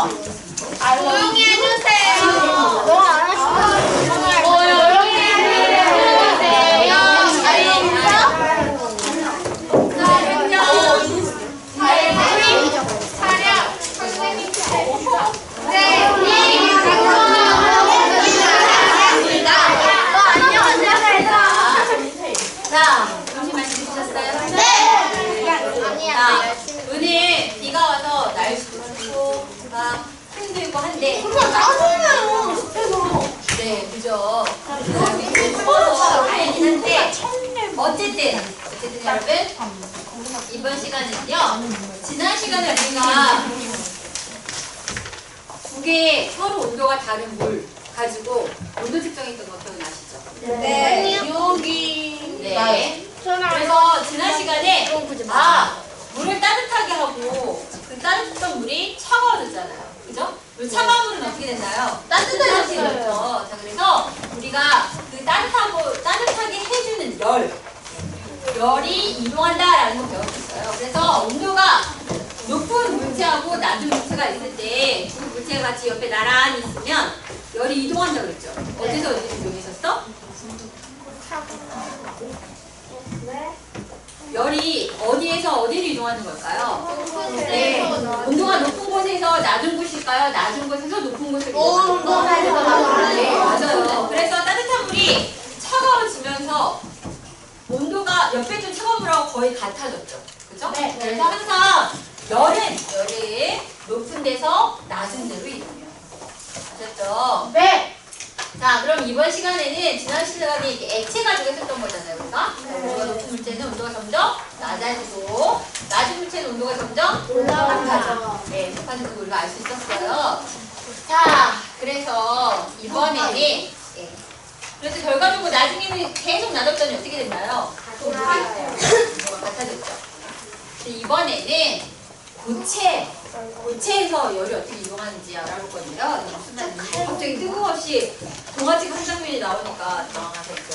조용히 해주세요. 너무 안 하시면 조용히 해주세요. 차렷. 선생님 네. 자, 점심 맛있게 드셨어요? 네. 자, 오늘 비가 와서 날씨도 춥고 막 힘들고 한데 나오잖아요. 숲에서. 네, 그죠? 추워서 다행이긴 한데 어쨌든 여러분 이번 시간은요 지난 시간에 우리가 두 개의 서로 온도가 다른 물 가지고 온도 측정했던 거 기억나시죠? 네. 여기. 네. 그래서 지난 시간에 물을 따뜻하게 하고 그 따뜻한 물이 차가워졌잖아요. 그죠? 그 차가운 물은 어떻게 됐나요? 따뜻해졌죠. 자, 그래서 우리가 그 따뜻하게 해주는 열이 이동한다라는 거 배웠었어요. 그래서 온도가 높은 물체하고 낮은 물체가 있을 때 두 물체가 같이 옆에 나란히 있으면 열이 이동한다고 그랬죠. 어디서 어디로 이동했었어? 열이 어디에서 어디로 이동하는 걸까요? 네. 온도가 높은 곳에서 낮은 곳일까요? 낮은 곳에서 높은 곳으로 이동할까요? 네, 맞아요. 그래서 따뜻한 물이 차가워지면서 온도가 옆에 좀 차가운 물하고 거의 같아졌죠. 그죠? 네. 그래서 항상 열은 높은 데서 낮은 데로 이동해요. 아셨죠? 네. 자, 그럼 이번 시간에는 지난 시간에 이렇게 액체 가지고 했었던 거잖아요, 우리가. 온도가 높은 물체는 온도가 점점 낮아지고, 낮은 물체는 온도가 점점 올라가죠. 네, 높아지는 걸 우리가 알 수 있었어요. 자, 그래서 이번에는 그래서 결과적으로 나중에는 계속 낮았더니 어떻게 됐나요? 온도가 같아졌죠. 근데 이번에는 고체에서 열이 어떻게 이동하는지 알아볼 건데요. 무슨 말인지 갑자기 뜬금없이 동화책 한 장면이 나오니까 당황하셨죠.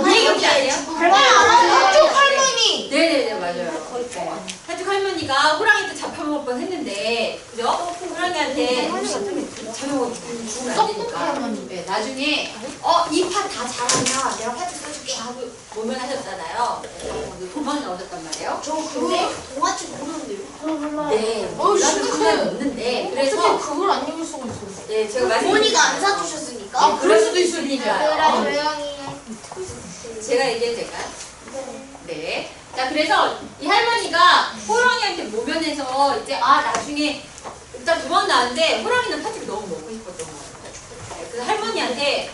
이 얘기 혹시 아세요? 한쪽 할머니. 네네네, 맞아요. 한쪽 할머니가 호랑이한테 잡혀먹을 뻔 했는데, 그죠? 호랑이한테 잡혀먹으면 죽으면 안 되니까. 네, 나중에 이 팥 다 자라면 내가 팥을 써줄게 하고 모면하셨잖아요. 도망이 나오셨단 말이에요. 근데 동화책 모르는데요? 네, 몰라도 상관이 없는데 그래서 그걸 안 읽을 수가 있어요. 네, 제가 말씀 어머니가 안 사주셨으니까? 네, 그럴 수도 있으니까요. 조용히. 제가 얘기해도 될까요? 네. 자, 그래서 이 할머니가 호랑이한테 모면해서 이제 나중에 일단 도망 나왔는데 호랑이는 팥죽이 너무 먹고 싶었던 거예요. 네, 그래서 할머니한테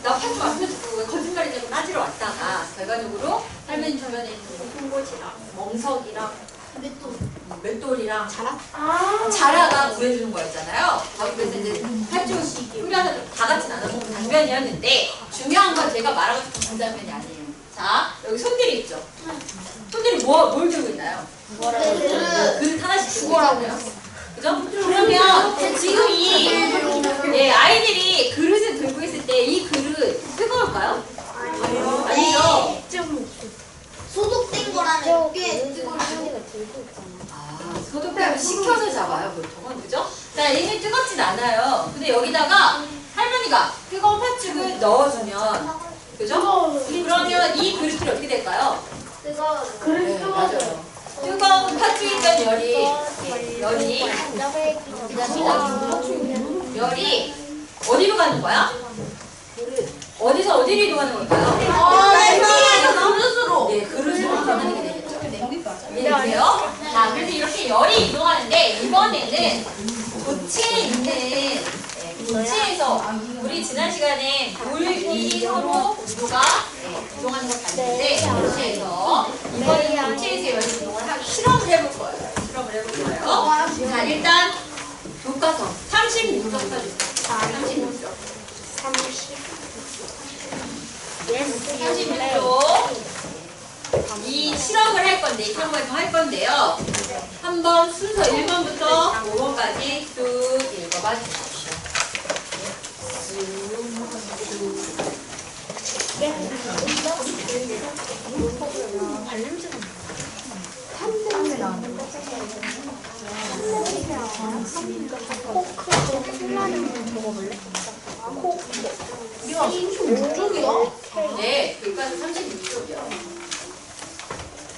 나 팥죽 안 펴주고 왜 거짓말이냐고 따지러 왔다가 결과적으로 할머니 주변에 있는 송곳이랑 멍석이랑 맷돌이랑 자라가 구해주는 거였잖아요. 그래서 이제 팥죽 뿌려서 다 같이 나눠먹는 장면이었는데 중요한 건 제가 말하고 싶은 그 장면이 아니에요. 자, 여기 손들이 있죠? 손들이 뭘 들고 있나요? 그릇 하나씩 들고 있잖아요. 그죠? 그러면 지금 이 아이들이 그릇을 들고 있을 때 이 그릇 뜨거울까요? 아니죠? 소독된 거라면 꽤 뜨거울 소독되면 식혀서 잡아요, 보통은. 그죠? 자, 얘는 뜨겁진 않아요. 근데 여기다가 할머니가 뜨거운 팥죽을 넣어주면, 그죠? 그러면 이 그릇이 어떻게 될까요? 네, 맞아요. 뜨거운 팥죽에 있던 열이 어디로 가는 거야? 어디서 어디로 이동하는 걸까요? 그릇으로. 네, 그릇으로 이동하는 게 되겠죠. 이해되세요? 자, 그래서 이렇게 열이 이동하는데 이번에는 고체에서 우리 지난 시간에 물이 서로 온도가 이동하는 걸 봤는데 고체에서 이번에는 고체에서 열이 이동을 하기 실험을 해볼 거예요. 자, 일단 교과서 36쪽 써주세요. 36쪽. 36쪽. 이 실험을 할 건데, 이 실험 활동 할 건데요. 한번 순서 1번부터 5번까지 쭉 읽어봐 주십시오. 발냄새가 나. 야, 36쪽이야? 네, 교과서 36쪽이요.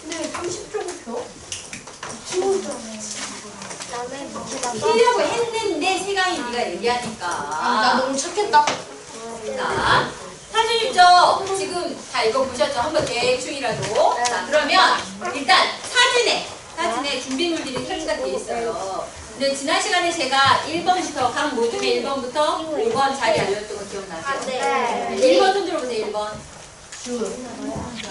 근데 30쪽을 펴? 피려고 했는데 세강이 네가 얘기하니까. 나 너무 착했다. 자, 사진 있죠? 지금 다 이거 보셨죠? 한번 대충이라도. 자, 그러면 일단 사진에 준비물들이 설치가 되어 있어요. 근데 지난 시간에 제가 1번부터 각 모둠의 1번부터 5번 자리 알려줬던 거 기억나세요? 네. 1번 손 들어보세요. 1번.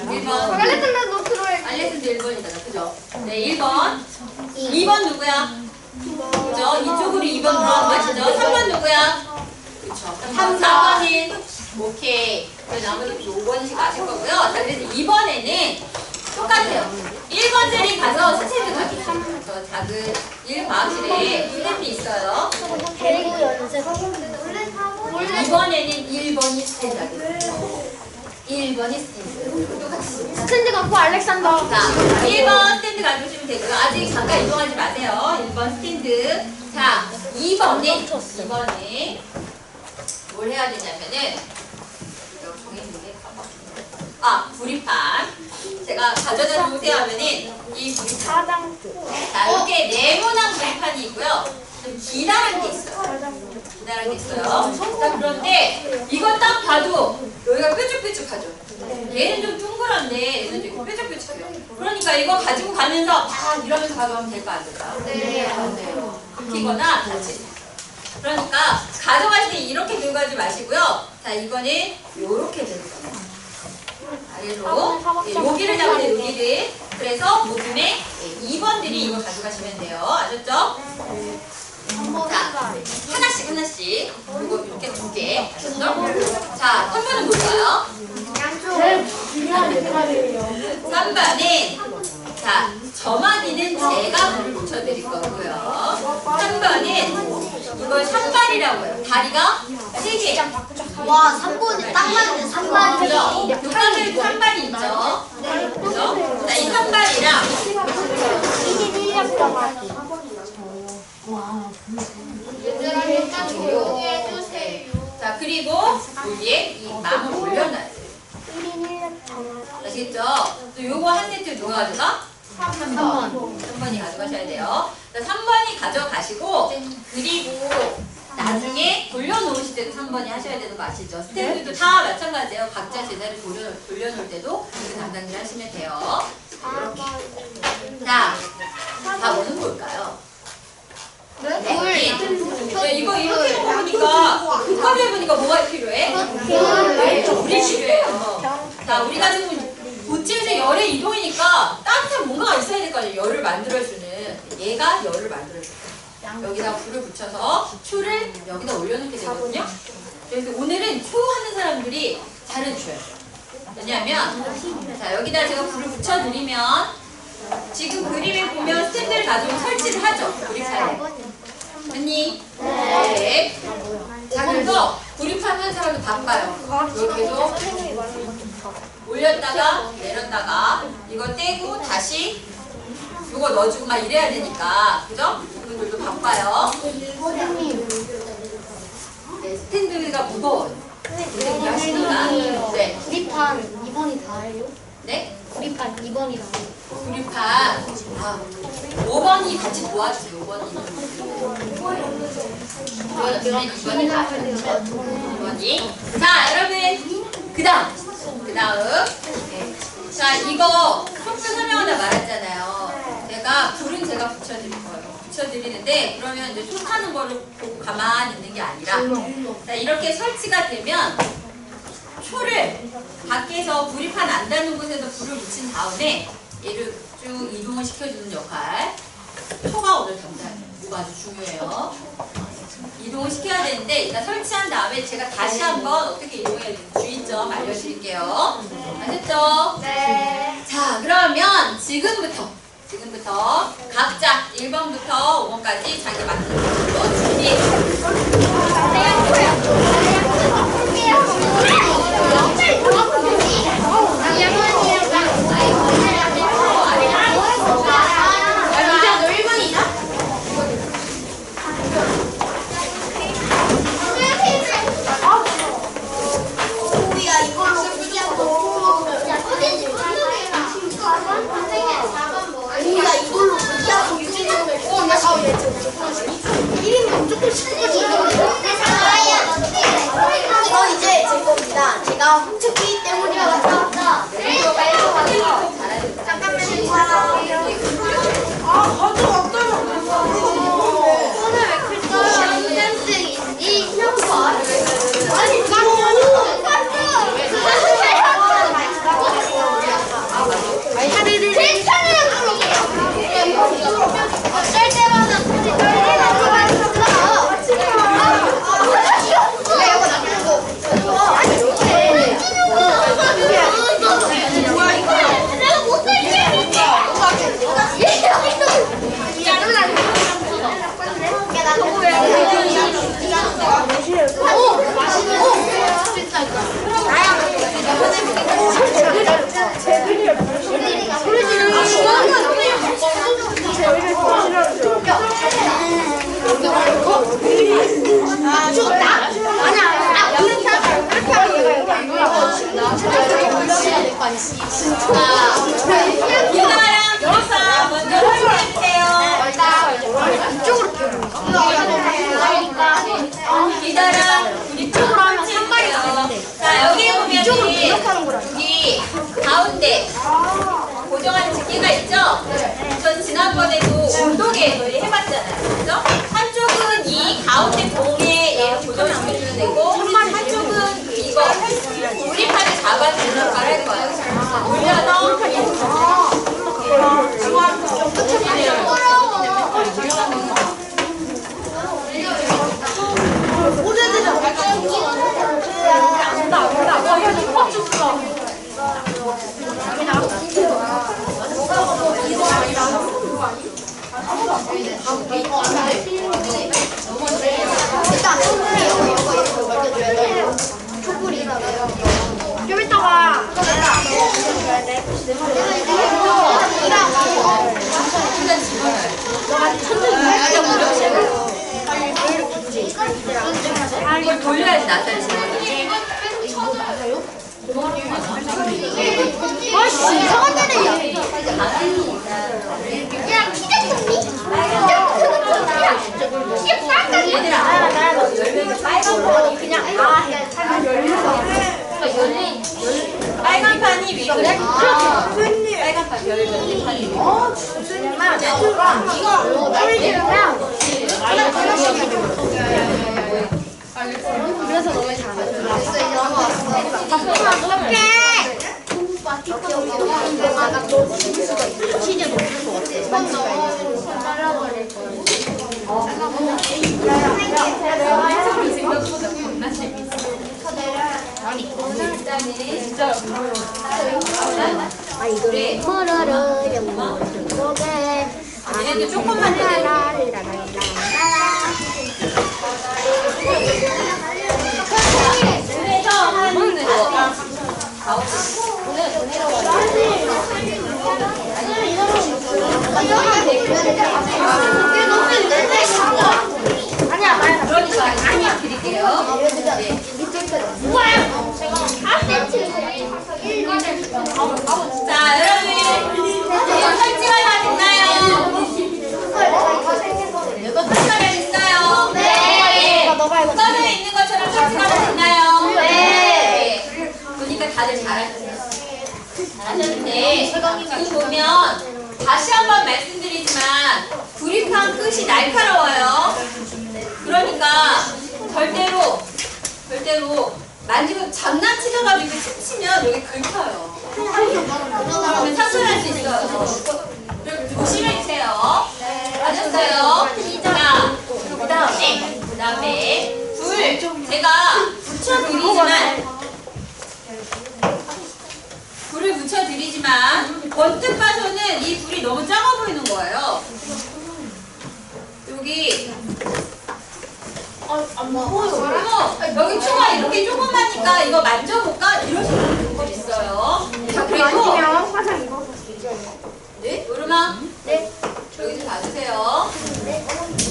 1번. 알렉산더 노트로의 알렉산더 1번이잖아. 그죠? 네, 1번. 2번 누구야? 그죠? 이쪽으로 2번 들어간 것이죠? 3번 누구야? 그쵸. 4번인 오케이. 그래서 나머지 5번씩 아실 거고요. 자, 그래서 2번에는 똑같아요. 1번 자리 가서 스탠드 가기. 저 작은 1과학실에 스탠드 있어요. 대구 연습. 2번에는 1번이 스탠드 하겠습니다. 1번이 스탠드. 똑같이. 스탠드 갖고 알렉산더. 자, 1번 스탠드 가져오시면 되고요. 아직 잠깐 이동하지 마세요. 1번 스탠드. 자, 2번에 뭘 해야 되냐면은 구리판. 제가 가져다 놓으세요 하면은 이 구리판. 자, 이렇게 네모난 구리판이 있고요. 좀 기다란 게 있어요. 기다란 게 있어요. 자, 그런데 이거 딱 봐도 여기가 뾰족뾰족하죠. 얘는 좀 둥그런데 얘는 좀 뾰족뾰족해요. 그러니까 이거 가지고 가면서 막 이러면서 가져가면 될까 안 될까요? 네. 긁히거나 다치. 그러니까 가져가실 때 이렇게 들고 가지 마시고요. 자, 이거는 요렇게 들고 가요. 아래로 여기를 잡으세요. 여기를. 그래서 모둠에 2번들이 이거 가져가시면 돼요. 아셨죠? 자, 하나씩 이거 이렇게 2개. 아셨죠? 자, 3번은 뭘까요? 중요한 역할이에요. 3번은 자, 점화기는 제가 불을 붙여드릴 거고요. 3번은 이걸 산발이라고 해요. 다리가 3개. 와, 3번이 딱 맞네, 3번이. 교과서에도 산발이 있죠. 그죠? 자, 이 산발이랑 1년 동안. 얘들아, 일단 조용히 해주세요. 자, 그리고 여기에 이 망을 올려놔야 돼요. 1년 동안. 아시겠죠? 또 요거 한 세트 누가 가져가? 3번이 가져가셔야 돼요. 자, 3번이 가져가시고 그리고 나중에 돌려놓으실 때도 3번이 하셔야 되는 거 아시죠? 스탠드도 다 마찬가지예요. 각자 제자리 돌려놓을 때도 그 담당을 하시면 돼요. 자, 답은 뭘까요? 네, 이거 이렇게 해보니까 급하게 해보니까 뭐가 필요해? 네, 물이 필요해요. 자, 우리가 지금 고체에서 열의 이동이니까 따뜻한 뭔가가 있어야 될 거 아니에요. 열을 만들어주는 얘가 열을 만들어줘요. 여기다 불을 붙여서 초를 여기다 올려놓게 되거든요. 그래서 오늘은 초 하는 사람들이 잘해주셔야 돼요. 왜냐하면 자, 여기다 제가 불을 붙여드리면 지금 그림에 보면 스탠드를 가지고 설치를 하죠. 구리판에. 언니? 네. 자, 그래서 구리판 한 사람도 바빠요. 이렇게도 올렸다가 내렸다가 이거 떼고 다시 이거 넣어주고 막 이래야 되니까. 그죠? 이분들도 바빠요. 네, 스탠드가 무거워요. 이해하시니까. 네. 구리판 2번이 다예요? 네? 구리판 2번이 다예요? 구리판 5번이 같이 도와주세요. 5번이 자, 여러분 그 다음 자, 이거 속도 설명하다 말했잖아요. 불은 제가 붙여드릴 거예요. 붙여드리는데 그러면 이제 속 하는 거를 보고 가만히 있는 게 아니라 자, 이렇게 설치가 되면 초를 밖에서 구리판 안 닿는 곳에서 불을 붙인 다음에 얘를 쭉 이동을 시켜주는 역할. 초가 오늘 담당해요. 이거 아주 중요해요. 이동을 시켜야 되는데 일단 설치한 다음에 제가 다시 한번 어떻게 이동해야 되는지 주의점 알려드릴게요. 아셨죠? 네. 자, 그러면 지금부터 각자 1번부터 5번까지 자기 맞는 것으로 준비해. 이나랑 여사 먼저 설명해주세요. 이나랑 우리 쪽으로 하면 상관이요. 자, 여기 보면 여기 가운데 고정하는 집게가 있죠? 전 지난번에도 운동에 저희 해봤잖아요. 그죠? 한쪽은 이 가운데 봉에 얘를 고정시켜주면 되고, 한쪽은 이거 우리판을 잡아주는 역할을 할 거예요. 올려서 좀 이따가 이걸 돌려야지 낫다는 생각이. 아씨 이상한 데네. 얘들아, 열매가 빨간 거 그냥 아 해. 빨간 판이 위 그래? 빨간 판 열매 판이 위. 그래서 너무 잘해. 그래. 얘네들 조금만 더 그래서 그러니까 아니야 드릴게요. 자, 여러분 이거 설치가 다 됐나요? 설치가 됐나요? 네. 서면에 있는 것처럼 설치가 다 됐나요? 네. 보니까 다들 잘하셨는데 여기 보면 다시 한번 말씀드리지만 구립판 끝이 날카로워요. 그러니까 절대로 만지고 장난치셔가지고 치면 여기 긁혀요. 그러면 상처날 수 있어요. 조심해주세요. 아셨어요? 자, 그 다음에 제가 불을 붙여드리지만 번뜩 봐서는 이 불이 너무 작아 보이는 거예요. 여기 여기 초가 이렇게 조그마니까 이거 만져볼까? 이러시는 분들 있어요. 자, 그리고 화장 입어. 네? 요르마? 네. 여기 좀 봐주세요.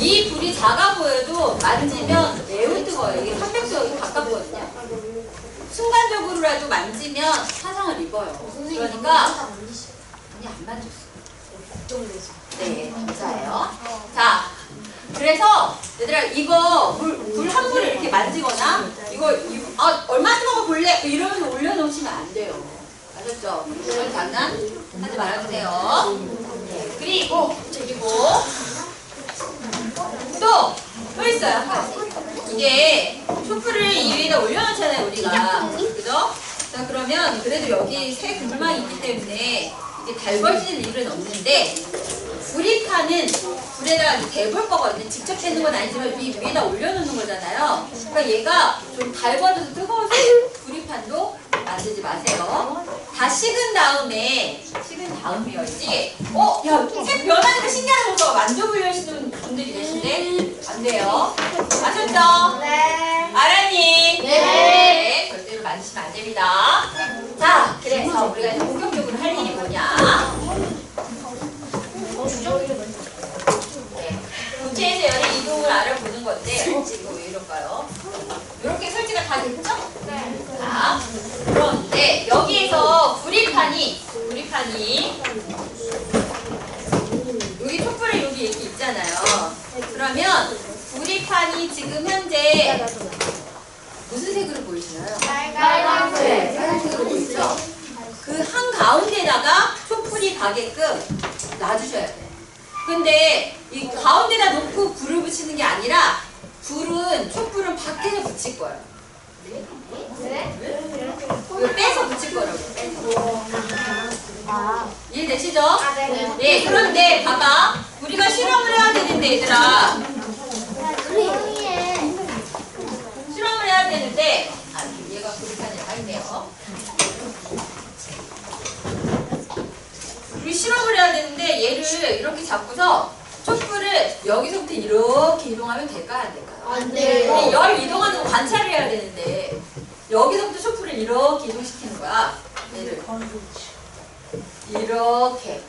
이 불이 작아 보여도 만지면 매우 뜨거워요. 이게 300도 가깝거든요. 순간적으로라도 만지면 화상을 입어요. 그러니까 아니 안 만졌어요. 네, 감사해요. 자, 그래서 얘들아 이거 불 한 불을 이렇게 만지거나 이거 얼마 뜨거워 볼래? 이러면 올려놓으시면 안 돼요. 아셨죠? 그런 장난 하지 말아주세요. 네, 그리고 또 있어요. 한 가지. 이게 촛불을 이 위에다 올려놓잖아요, 우리가. 그죠? 자, 그러면 그래도 여기 새 불망이 있기 때문에 이게 달궈질 일은 없는데 구리판은 불에다가 데볼 거거든요. 직접 되는 건 아니지만 이 위에다 올려놓는 거잖아요. 그러니까 얘가 좀 달궈져서 뜨거워서 구리판도 만들지 마세요. 다 식은 다음이어야지. 야, 색 변하니까 신기한 거가 만져보려시는 분들이 계신데 안 돼요. 아셨죠? 네. 알았니? 네. 절대로 만지시면 안 됩니다. 자, 그래서 우리가 이제 본격적으로 할 일이 뭐냐? 네. 부채에서 열의 이동을 알아보는 건데. 되는데 이거 왜 이럴까요? 이렇게 설치가 다 됐죠? 자, 그런데 여기에서 구리판이 여기 촛불에 여기 이렇게 있잖아요. 그러면 구리판이 지금 현재 무슨 색으로 보이시나요? 빨간색으로 보이죠? 그 한가운데다가 촛불이 가게끔 놔주셔야 돼요. 근데 이 가운데다 놓고 불을 붙이는 게 아니라 촛불은 밖에서 붙일 거예요. 이거 빼서 붙일 거라고. 이해되시죠? 네, 그런데 봐봐. 우리가 실험을 해야 되는데 얘들아. 실험을 해야 되는데 얘가 구리판이 다 있네요. 우리 실험을 해야 되는데 얘를 이렇게 잡고서 촛불을 여기서부터 이렇게 이동하면 될까요? 안 될까요? 안 돼요. 열 이동하는 거 관찰을 해야 되는데 여기서부터 촛불을 이렇게 이동시키는 거야. 얘를 이렇게.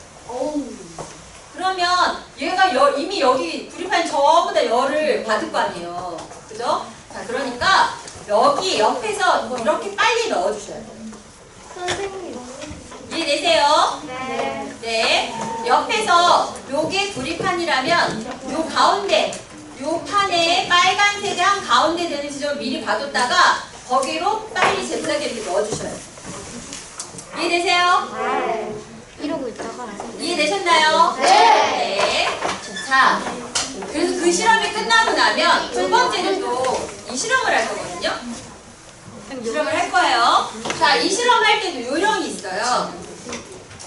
그러면 얘가 이미 여기 구리판이 전부 다 열을 받을 거 아니에요. 그죠? 자, 그러니까 여기 옆에서 이렇게 빨리 넣어주셔야 돼요. 이해되세요? 네. 옆에서 요게 구리판이라면 요 가운데 요 판에 빨간색이 한 가운데 되는 지점을 미리 봐뒀다가 거기로 빨리 잽싸게 이렇게 넣어주셔야 돼요. 이해되세요? 이러고 있다가 이해되셨나요? 네. 자, 그래서 그 실험이 끝나고 나면 두 번째는 또 이 실험을 할 거거든요. 실험을 할 거예요. 자, 이 실험할 때도 요령이 있어요.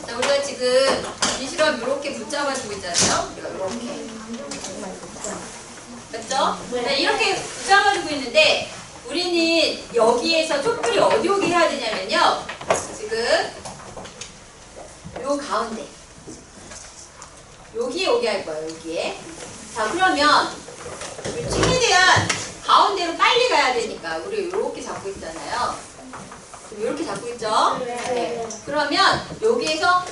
자, 우리가 지금 이 실험 이렇게 붙잡아주고 있잖아요. 우리가 이렇게. 맞죠? 네, 이렇게 붙잡아주고 있는데 우리는 여기에서 촛불이 어디 오게 해야 되냐면요. 지금 요 가운데 여기에 오게 할 거예요. 여기에. 자, 그러면 최대한 가운데로 빨리 가야 되니까 우리 이렇게 잡고 있잖아요. 이렇게 잡고 있죠? 네. 그러면 여기에서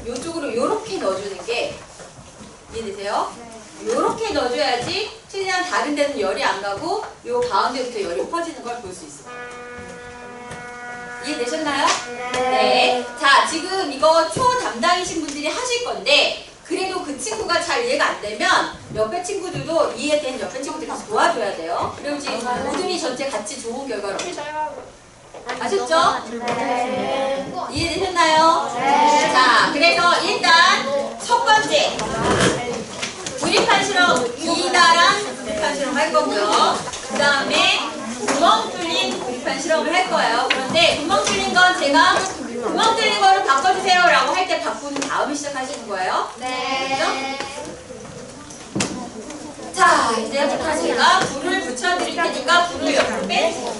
이쪽으로 이렇게 넣어주는 게 이해되세요? 이렇게 넣어줘야지 최대한 다른 데는 열이 안 가고 요 가운데부터 열이 퍼지는 걸 볼 수 있어요. 이해되셨나요? 네. 자, 지금 이거 초 담당이신 분들이 하실 건데 그래도 그 친구가 잘 이해가 안 되면 옆에 친구들도 이해된 옆에 친구들이 같이 도와줘야 돼요. 그래야지 모둠이 전체 같이 좋은 결과를 얻죠. 아셨죠? 이해되셨나요? 자, 그래서 일단 첫 번째 구리판 실험 2단랑 구리판 실험 할 거고요. 그 다음에 구멍 뚫린 구리판 실험을 할 거예요. 그런데 구멍 뚫린 건 제가 구멍 뚫린 거로 바꿔주세요 라고 할 때 바꾼 다음에 시작하시는 거예요. 네. 자, 이제부터 제가 불을 붙여드릴 테니까 불을 옆으로 빼주세요.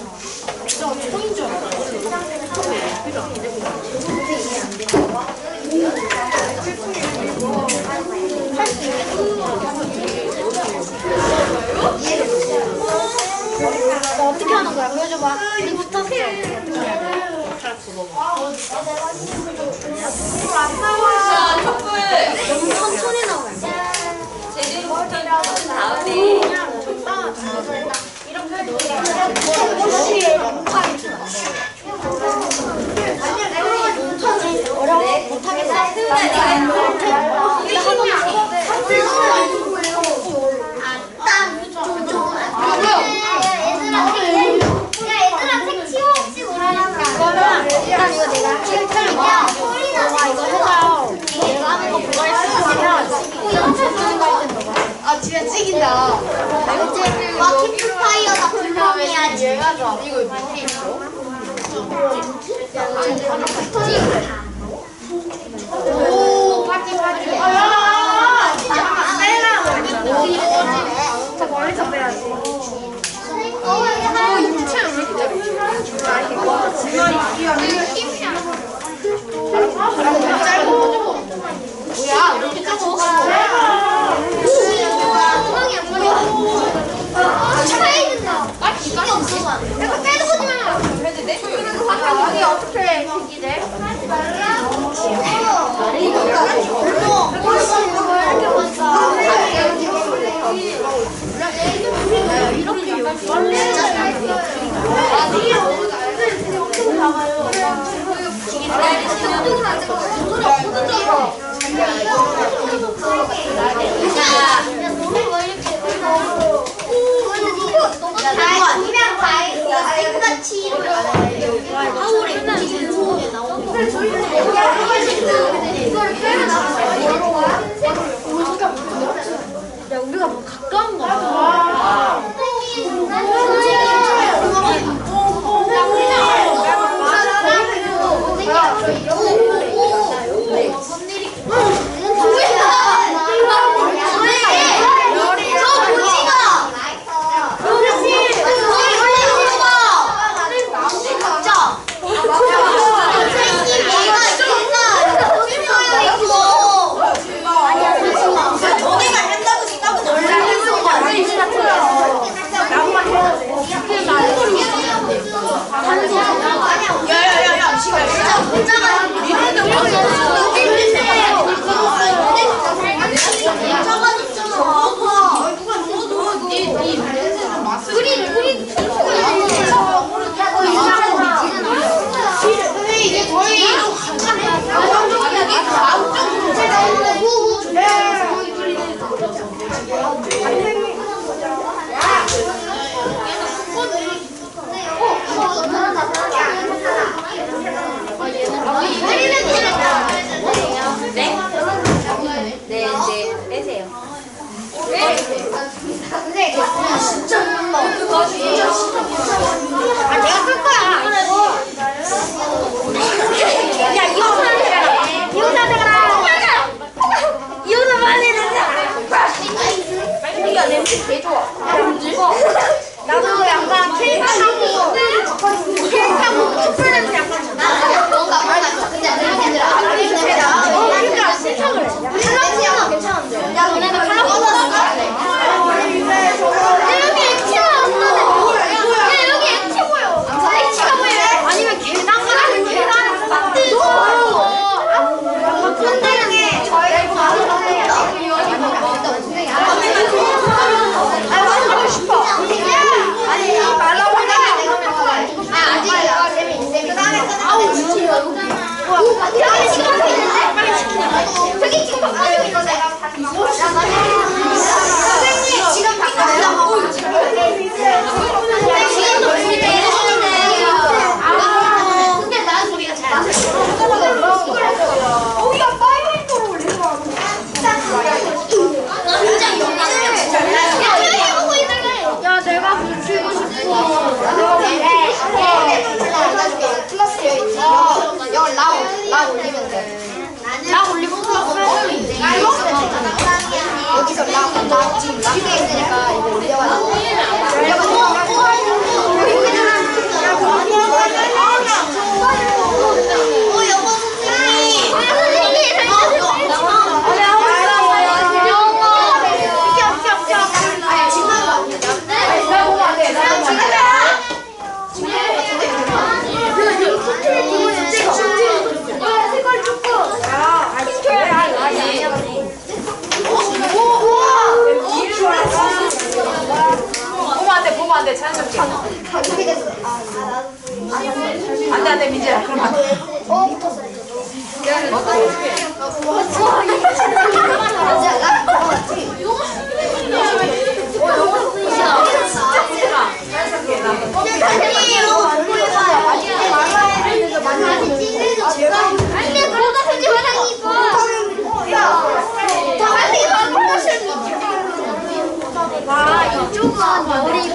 나 어떻게 하는 거야? 보여줘봐. 우리 붙었어. 자, 촛불 너무 천천히 나와. 제대로 붙여준 다음에 어려워? 못하겠어. 세훈아, 내가 이게 얘들아 책 치워없이 오라니까. 일단 이거 내가 칠할 거야. 너가 이거 해서 내가 하는 거 보고 있으면 아 진짜 찍인다. 와 캠프파이어다 불멍해야지. 이거 밑에 있어? 오 파티 파티. 저 멀리서 빼야지. 육체를 왜 이렇게 뭐야? 왜 이렇게 작아? 차이는다. 이게 없어가. 약간 빼는 거지 마. 해도 돼? 이게 어떻게 생기대? 이렇게 봤어. 가까운 거야. 나도 약간 케이크 하고 초콜릿 약간 근데 괜찮은데. 야 너네는 칼라 뻗었어? 여기 액체 왔는데. 야 여기 액체 보여. 액체가 보여. 아니면 계단 같은 계단 만들고. 근데 저희 바로 하고 싶어. 아니 말라고 하면 아직 재미있어. 그다음에 아우 진짜 여기 지금 하고 있는데 빨리 시키자. 저기 지금 바꿔주고 있어 내가 다시. 선생님 지금 바꿔요. 지금도 보이네. 근데 난 소리가 잘 안 들려. 우리가 파이브인도로 올리는 거 야 내가 붙이고 싶어. 플러스 되어 있지. 여기 라 올리면 돼. 라 올리고 플러스 여기서 라 지금 라 되어 있으니까 이거 올려가지고 보면 안 돼, 자연스럽게. 안 돼, 민지야. 그럼 안 돼. 붙었어. 와 이쪽은 우리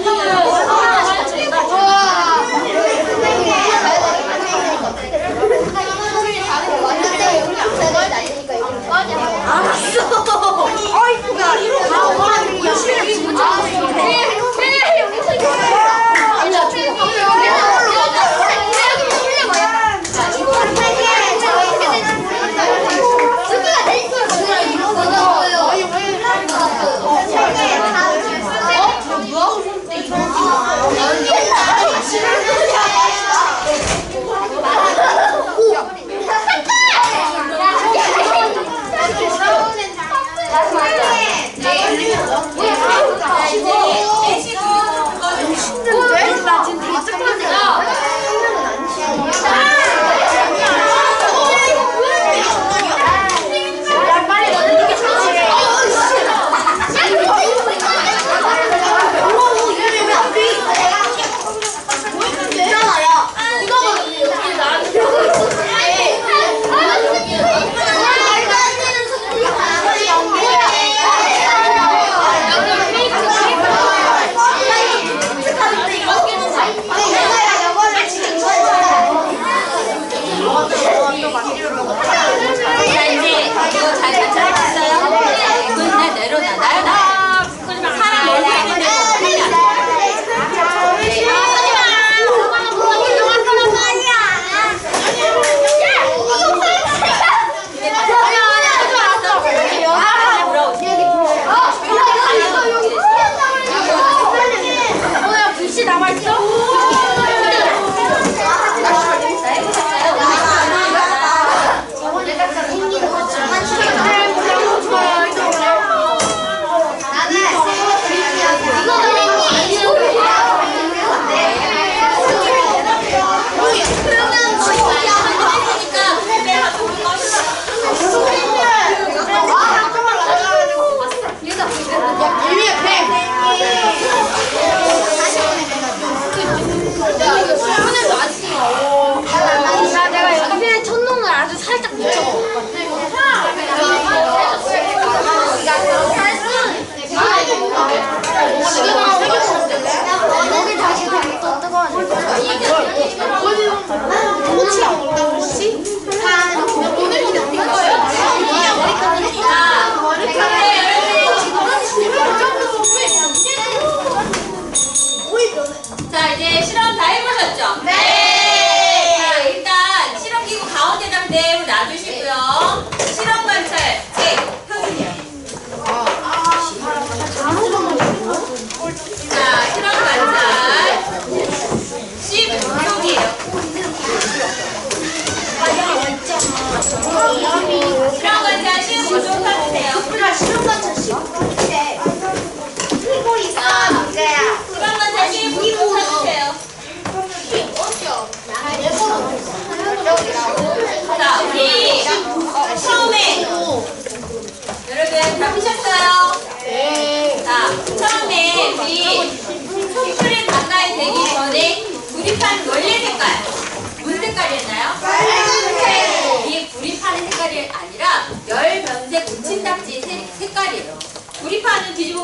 네.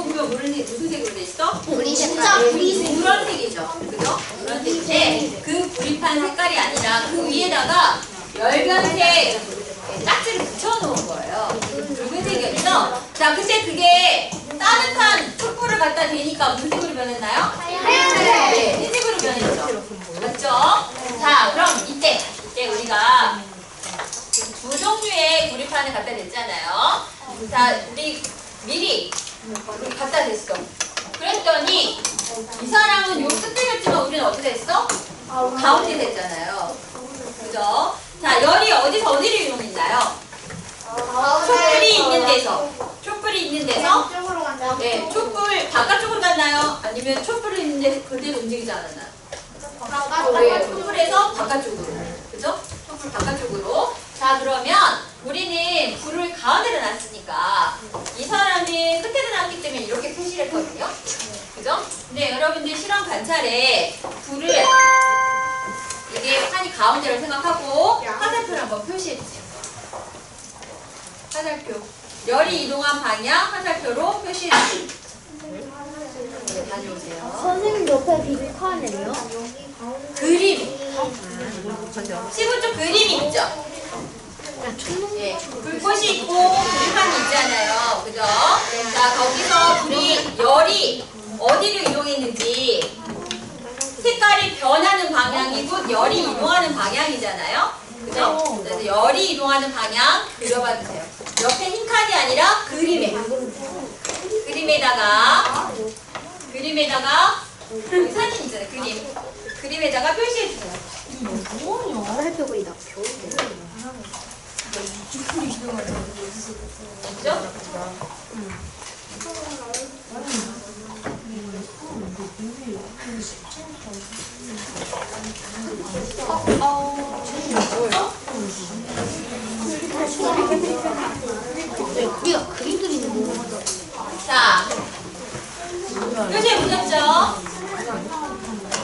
보면 무슨 색으로 돼 있어? 진짜 불이 노란색이죠. 그죠? 노란색인데 그 구리판 색깔이 아니라 그 위에다가 열변색 짝지를 붙여놓은 거예요. 붉은색이었죠? 자, 근데 그게 따뜻한 촛불을 갖다 대니까 무슨 색으로 변했나요? 네, 흰색으로 변했죠. 맞죠? 자, 그럼 이때 우리가 두 종류의 구리판을 갖다 댔잖아요. 자, 우리 미리 갖다 댔어. 그랬더니 이 사람은 요 끝에 됐지만 우리는 어떻게 됐어? 가운데 됐잖아요. 그죠? 자, 열이 어디를 이용했나요? 촛불이 있는 데서. 촛불이 있는 데서. 네, 촛불 바깥쪽으로 갔나요? 아니면 촛불이 있는 데 그대로 움직이지 않았나요? 네, 촛불에서 바깥쪽으로. 그죠? 촛불 바깥쪽으로. 자, 그러면 우리는 불을 가운데다 놨으니까 이 사람이 끝에다 놨기 때문에 이렇게 표시를 했거든요. 그죠? 근데 여러분들 실험 관찰에 불을 이게 판이 가운데로 생각하고 화살표를 한번 표시해주세요. 화살표. 열이 이동한 방향 화살표로 표시해주세요. 네, 다녀오세요. 선생님 옆에 비판이에요? 그림. 시분 쪽 그림이 있죠? 네, 불꽃이 있고 불판이 있잖아요. 그죠? 자, 거기서 불이 열이 어디로 이동했는지 색깔이 변하는 방향이 곧 열이 이동하는 방향이잖아요. 그죠? 그래서 열이 이동하는 방향 그려봐 주세요. 옆에 흰 칸이 아니라 그림에다가 여기 사진 있잖아요. 그림에다가 표시해 주세요. 그죠? 우리가 그림 그리는 거 맞아. 자, 표시해 보셨죠?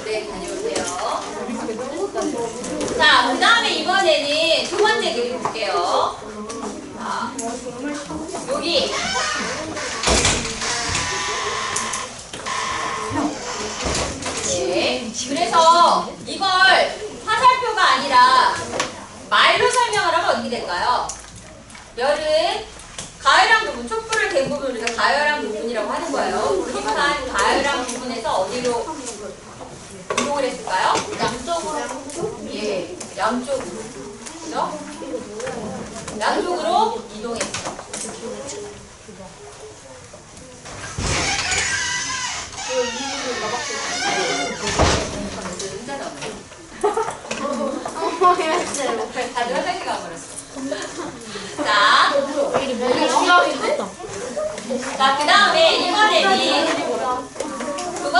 네, 다녀오세요. 자, 그 다음에 이번에는 두 번째 그림 볼게요. 자, 여기. 네, 그래서 이걸 화살표가 아니라 말로 설명을 하면 어떻게 될까요? 열은 가열한 부분, 촛불을 댄 부분을 우리가 가열한 부분이라고 하는 거예요. 그러니까 가열한 부분에서 어디로 이동을 했을까요? 양쪽으로. 예, 양쪽으로. 그죠? 양쪽으로 이동했어. 다들 화장실 가버렸어. 자, 그 다음에 이번에는 두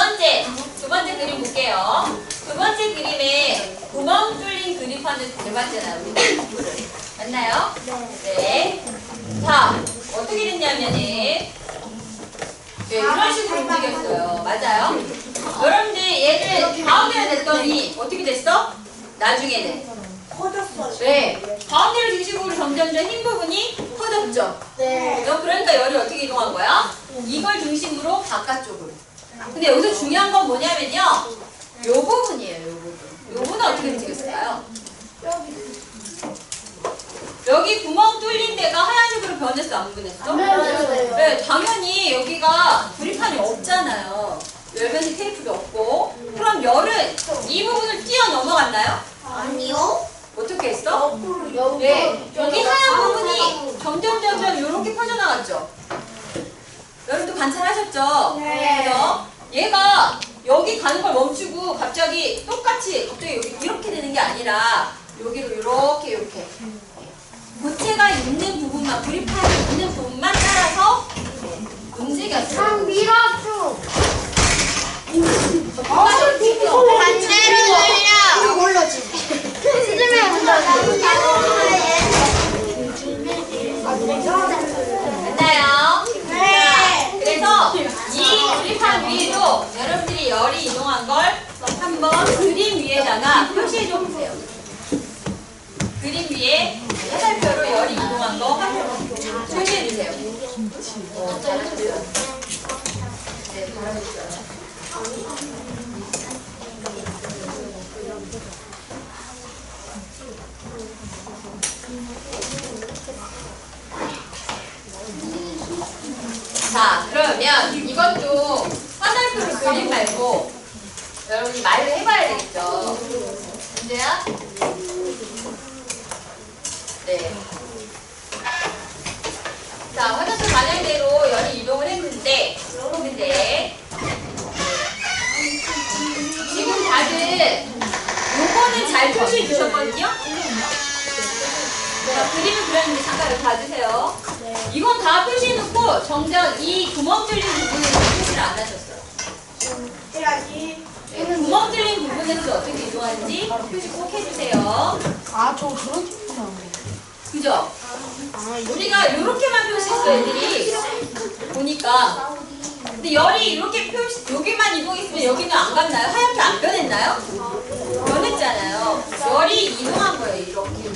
번째 그림 볼게요. 두 번째 그림에 구멍 뚫린 그림판을 그려봤잖아요. 우리 맞나요? 네. 자, 어떻게 됐냐면은 네, 이런 식으로 움직였어요. 맞아요? 여러분들 얘는 가운데로 냈더니 어떻게 됐어? 나중에는 커졌어. 네, 가운데를 중심으로 점점점 흰 부분이 커졌죠? 네. 그러니까 열이 어떻게 이동한 거야? 이걸 중심으로 바깥쪽으로. 근데 여기서 중요한 건 뭐냐면요. 요 부분이에요, 요 부분. 요 부분은 어떻게 움직였을까요? 여기 구멍 뚫린 데가 하얀색으로 변했어, 안 변했어? 네, 당연히 여기가 구리판이 없잖아요. 열변식 테이프도 없고. 그럼 열은 이 부분을 뛰어 넘어갔나요? 아니요. 어떻게 했어? 네, 여기 하얀 부분이 점점 이렇게 퍼져나갔죠? 여러분도 관찰하셨죠? 네. 그죠? 얘가 여기 가는 걸 멈추고 갑자기 여기 이렇게 되는 게 아니라 여기로 이렇게 고체가 있는 부분만, 구리판이 있는 부분만 따라서 움직였어요. 밀어줘. 반대로 돌려. 이걸로 지. 됐나요? 네. 그래서 이 구리판 위에도 여러분들이 열이 이동한 걸 한번 그림 위에다가 표시해줘 보세요. 그림 위에 화살표로 열이 이동한 거 표시해주세요. 잘하셨어요. 자, 그러면 이것도 화살표를 그림 말고 여러분이 말을 해봐야 되겠죠. 문제야? 네. 자, 화살표 방향대로 열이 이동을 했는데, 지금 다들 요거는 잘 표시해 주셨거든요? 자, 그림을 그렸는데 잠깐 여기 봐주세요. 이건 다 표시해놓고 정작 이 구멍 뚫린 부분에서 표시를 안 하셨어요. 해야지. 네, 구멍 뚫린 부분에서 어떻게 이동하는지 표시 꼭 해주세요. 아, 저 그런 식구나. 그죠? 우리가 이렇게만 표시했어 애들이 보니까. 근데 열이 이렇게 표시, 여기만 이동했으면 여기는 안 갔나요? 하얗게 안 변했나요? 변했잖아요. 열이 이동한 거예요, 이렇게.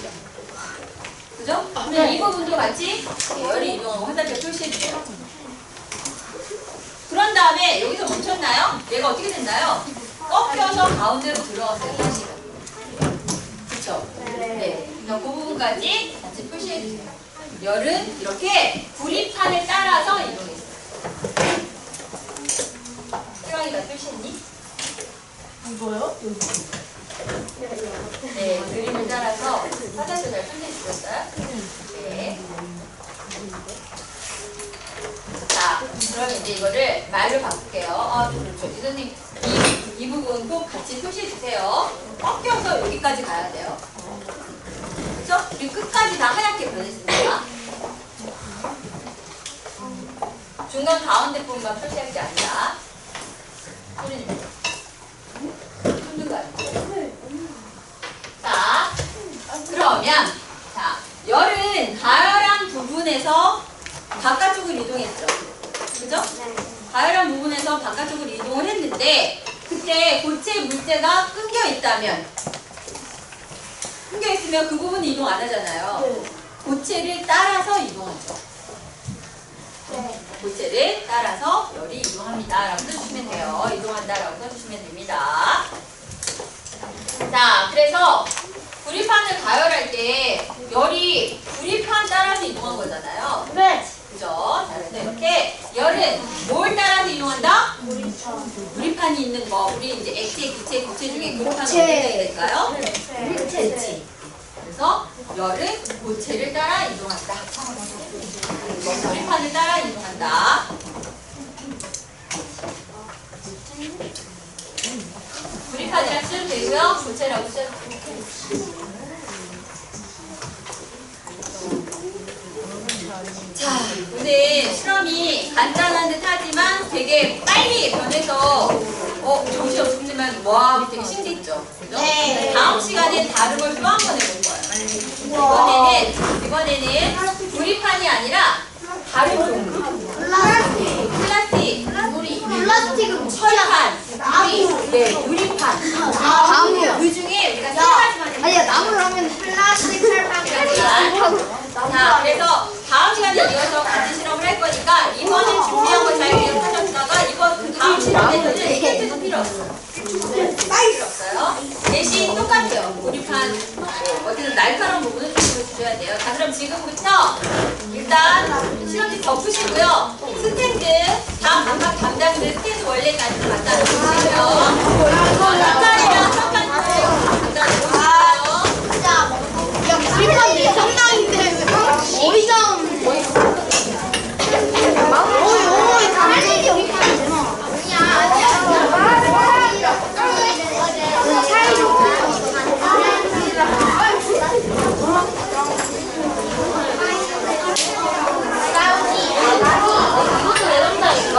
그죠? 이 부분도 같이 열이 이동하고 화살표 표시해주세요. 그런 다음에 여기서 멈췄나요? 얘가 어떻게 됐나요? 꺾여서 가운데로 들어갔어요, 다시. 그쵸? 네. 그 부분까지 같이 표시해주세요. 열은 이렇게 구리판에 따라서 이동했어요. 태광이가 표시했니? 이거요? 네, 그림을 따라서 화살표 잘 표시해주셨어요? 네. 자, 그럼 이제 이거를 말로 바꿀게요. 그렇죠. 이 선생님, 이 부분 꼭 같이 표시해주세요. 꺾여서 여기까지 가야 돼요. 그렇죠? 우리 끝까지 다 하얗게 변했습니다. 중간 가운데 부분만 표시할 게 아니라 소리 좀 손등가. 자, 그러면 자, 열은 가열한 부분에서 바깥쪽으로 이동했죠. 그죠? 가열한 부분에서 바깥쪽으로 이동을 했는데 그때 고체 물체가 끊겨 있으면 그 부분은 이동 안 하잖아요. 고체를 따라서 이동하죠. 고체를 따라서 열이 이동합니다. 라고 써주시면 돼요. 이동한다 라고 써주시면 됩니다. 자, 그래서 구리판을 가열할 때 열이 구리판 따라서 이동한 거잖아요. 네. 그죠? 자, 그래서 이렇게 열은 뭘 따라서 이동한다? 구리판이 있는 거. 우리 이제 액체, 기체, 고체 중에 구리판은 어떻게 해야 될까요? 고체. 그래서 열은 고체를 따라 이동한다. 구리판을 따라 이동한다. 구리판이라 쓰셔도 되고요. 고체라고 쓰셔도 되고요. 자, 오늘 실험이 간단한 듯 하지만 되게 빨리 변해서 정신 없으면 와 되게 신기했죠? 그죠? 네. 다음 시간엔 다른 걸 또 한 번 해볼 거예요. 이번에는 구리판이 아니라 다른 종류. 플라스틱, 플라스틱은 철판, 유리, 네, 유리판. 나무. 그 중에 우리가 세 가지만 해볼게요. 아니야, 나무를 하면 플라스틱 철판. 자, 그래서 다음 시간에 이어서 같이 실험을 할 거니까 이번에 준비한 거 잘 기억하셨다가 이번 그 다음 실험에서는 힌트도 필요 없어요. 필요 없어요. 대신 똑같아요. 구리판 어쨌든 날카로운 부분을 좀 주셔야 돼요. 자, 그럼 지금부터 일단 실험지 덮으시고요. 스탠드 각 담당들 스탠드 원래까지 갖다 놓으시고요. 뒷자리랑 선반 갖다 놓으시고요. 야, 구리판 내 상당인데 어디서 할 일이 없잖아. 이것도 내놓는다니까?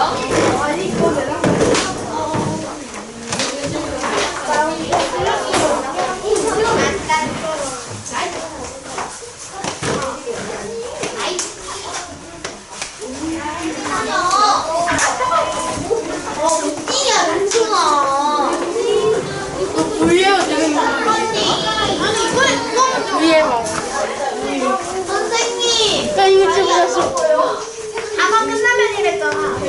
선생님! 나 이거 찍었어. 아까 끝나면 이랬잖아.